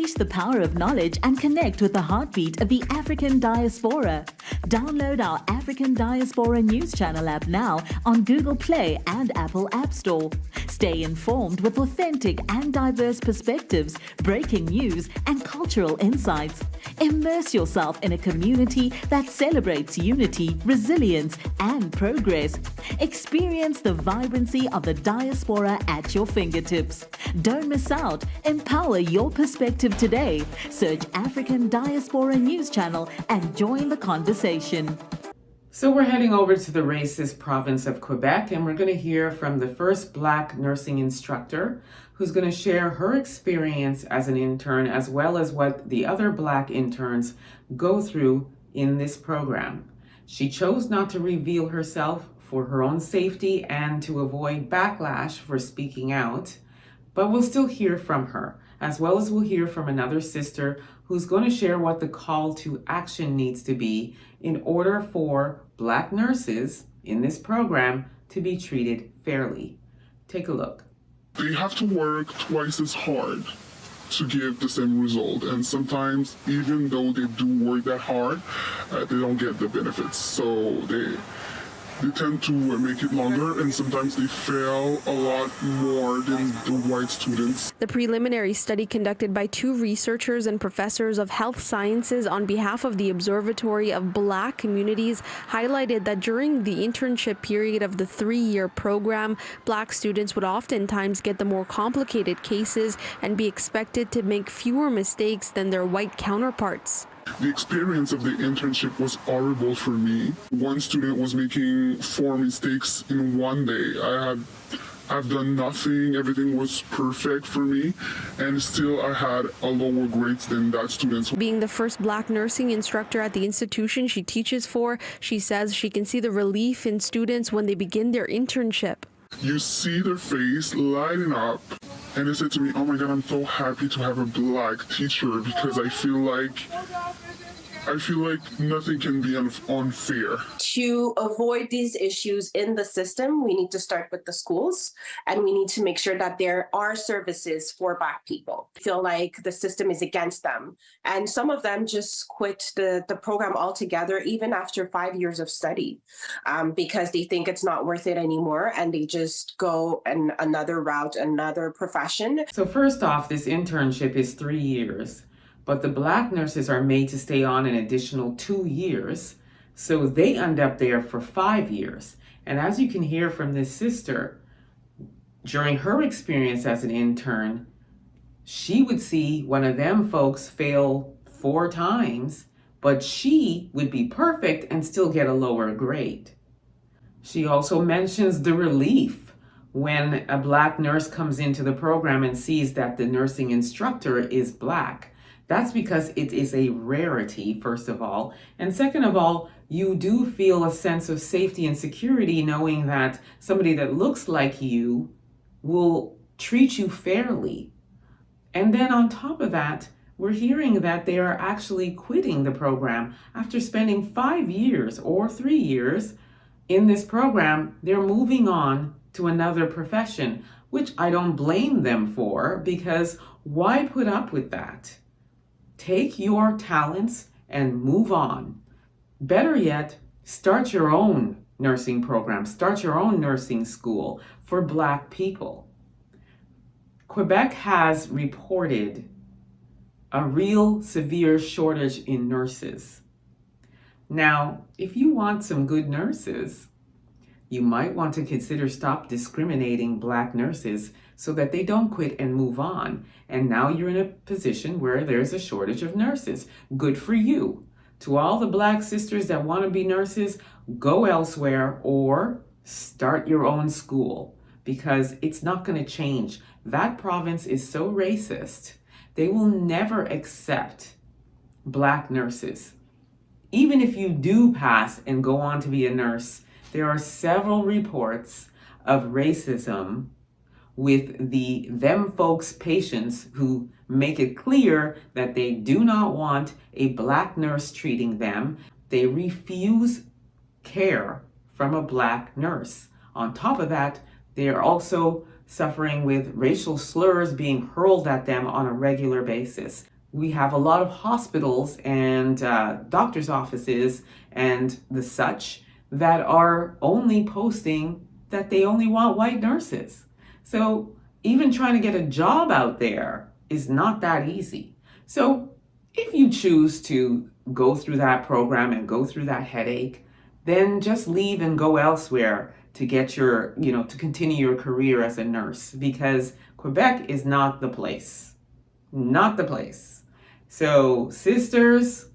Unleash the power of knowledge and connect with the heartbeat of the African diaspora. Download our African Diaspora News Channel app now on Google Play and Apple App Store. Stay informed with authentic and diverse perspectives, breaking news, and cultural insights. Immerse yourself in a community that celebrates unity, resilience, and progress. Experience the vibrancy of the diaspora at your fingertips. Don't miss out. Empower your perspective today. Search African Diaspora News Channel and join the conversation. So we're heading over to the racist province of Quebec, and we're going to hear from the first Black nursing instructor who's going to share her experience as an intern, as well as what the other Black interns go through in this program. She chose not to reveal herself for her own safety and to avoid backlash for speaking out, but we'll still hear from her, as well as we'll hear from another sister who's going to share what the call to action needs to be in order for Black nurses in this program to be treated fairly. Take a look. They have to work twice as hard to give the same result, and sometimes even though they do work that hard, they don't get the benefits. So they tend to make it longer, and sometimes they fail a lot more than the white students. The preliminary study conducted by 2 researchers and professors of health sciences on behalf of the Observatory of Black Communities highlighted that during the internship period of the 3-year program, Black students would oftentimes get the more complicated cases and be expected to make fewer mistakes than their white counterparts. The experience of the internship was horrible for me. One student was making 4 mistakes in one day. I've done nothing, everything was perfect for me, and still I had a lower grade than that student. Being the first Black nursing instructor at the institution she teaches for, she says she can see the relief in students when they begin their internship. You see their face lighting up, and they said to me, "Oh my God, I'm so happy to have a Black teacher because I feel like nothing can be unfair." To avoid these issues in the system, we need to start with the schools, and we need to make sure that there are services for Black people. I feel like the system is against them, and some of them just quit the program altogether, even after 5 years of study, because they think it's not worth it anymore, and they just go another route, another profession. So first off, this internship is 3 years. But the Black nurses are made to stay on an additional 2 years, so they end up there for 5 years. And as you can hear from this sister, during her experience as an intern, she would see one of them folks fail 4 times, but she would be perfect and still get a lower grade. She also mentions the relief when a Black nurse comes into the program and sees that the nursing instructor is Black. That's because it is a rarity, first of all. And second of all, you do feel a sense of safety and security knowing that somebody that looks like you will treat you fairly. And then on top of that, we're hearing that they are actually quitting the program after spending 5 years or 3 years in this program. They're moving on to another profession, which I don't blame them for, because why put up with that? Take your talents and move on. Better yet, start your own nursing program, start your own nursing school for Black people. Quebec has reported a real severe shortage in nurses. Now, if you want some good nurses, you might want to consider stop discriminating Black nurses so that they don't quit and move on. And now you're in a position where there's a shortage of nurses. Good for you. To all the Black sisters that want to be nurses, go elsewhere or start your own school, because it's not going to change. That province is so racist. They will never accept Black nurses. Even if you do pass and go on to be a nurse, there are several reports of racism with them folks patients who make it clear that they do not want a Black nurse treating them. They refuse care from a Black nurse. On top of that, they are also suffering with racial slurs being hurled at them on a regular basis. We have a lot of hospitals and doctor's offices and the such that are only posting that they only want white nurses. So even trying to get a job out there is not that easy. So if you choose to go through that program and go through that headache, then just leave and go elsewhere to get your, to continue your career as a nurse, because Quebec is not the place. Not the place. So sisters,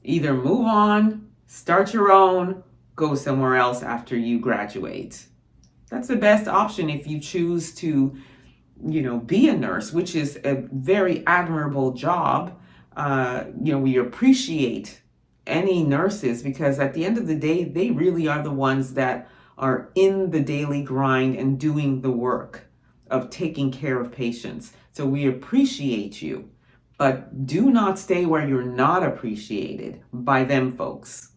either move on, start your own, go somewhere else after you graduate. That's the best option if you choose to, be a nurse, which is a very admirable job. We appreciate any nurses because at the end of the day, they really are the ones that are in the daily grind and doing the work of taking care of patients. So we appreciate you, but do not stay where you're not appreciated by them folks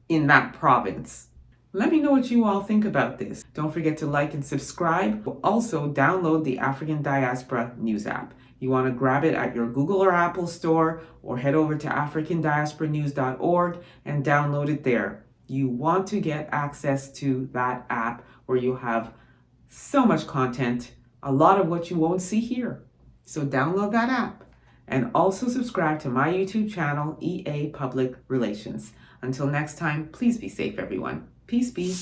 in that province. Let me know what you all think about this. Don't forget to like and subscribe. Also, download the African Diaspora News app. You want to grab it at your Google or Apple store, or head over to africandiasporanews.org and download it there. You want to get access to that app where you have so much content, a lot of what you won't see here. So download that app and also subscribe to my YouTube channel, EA Public Relations. Until next time, please be safe, everyone. Peace be.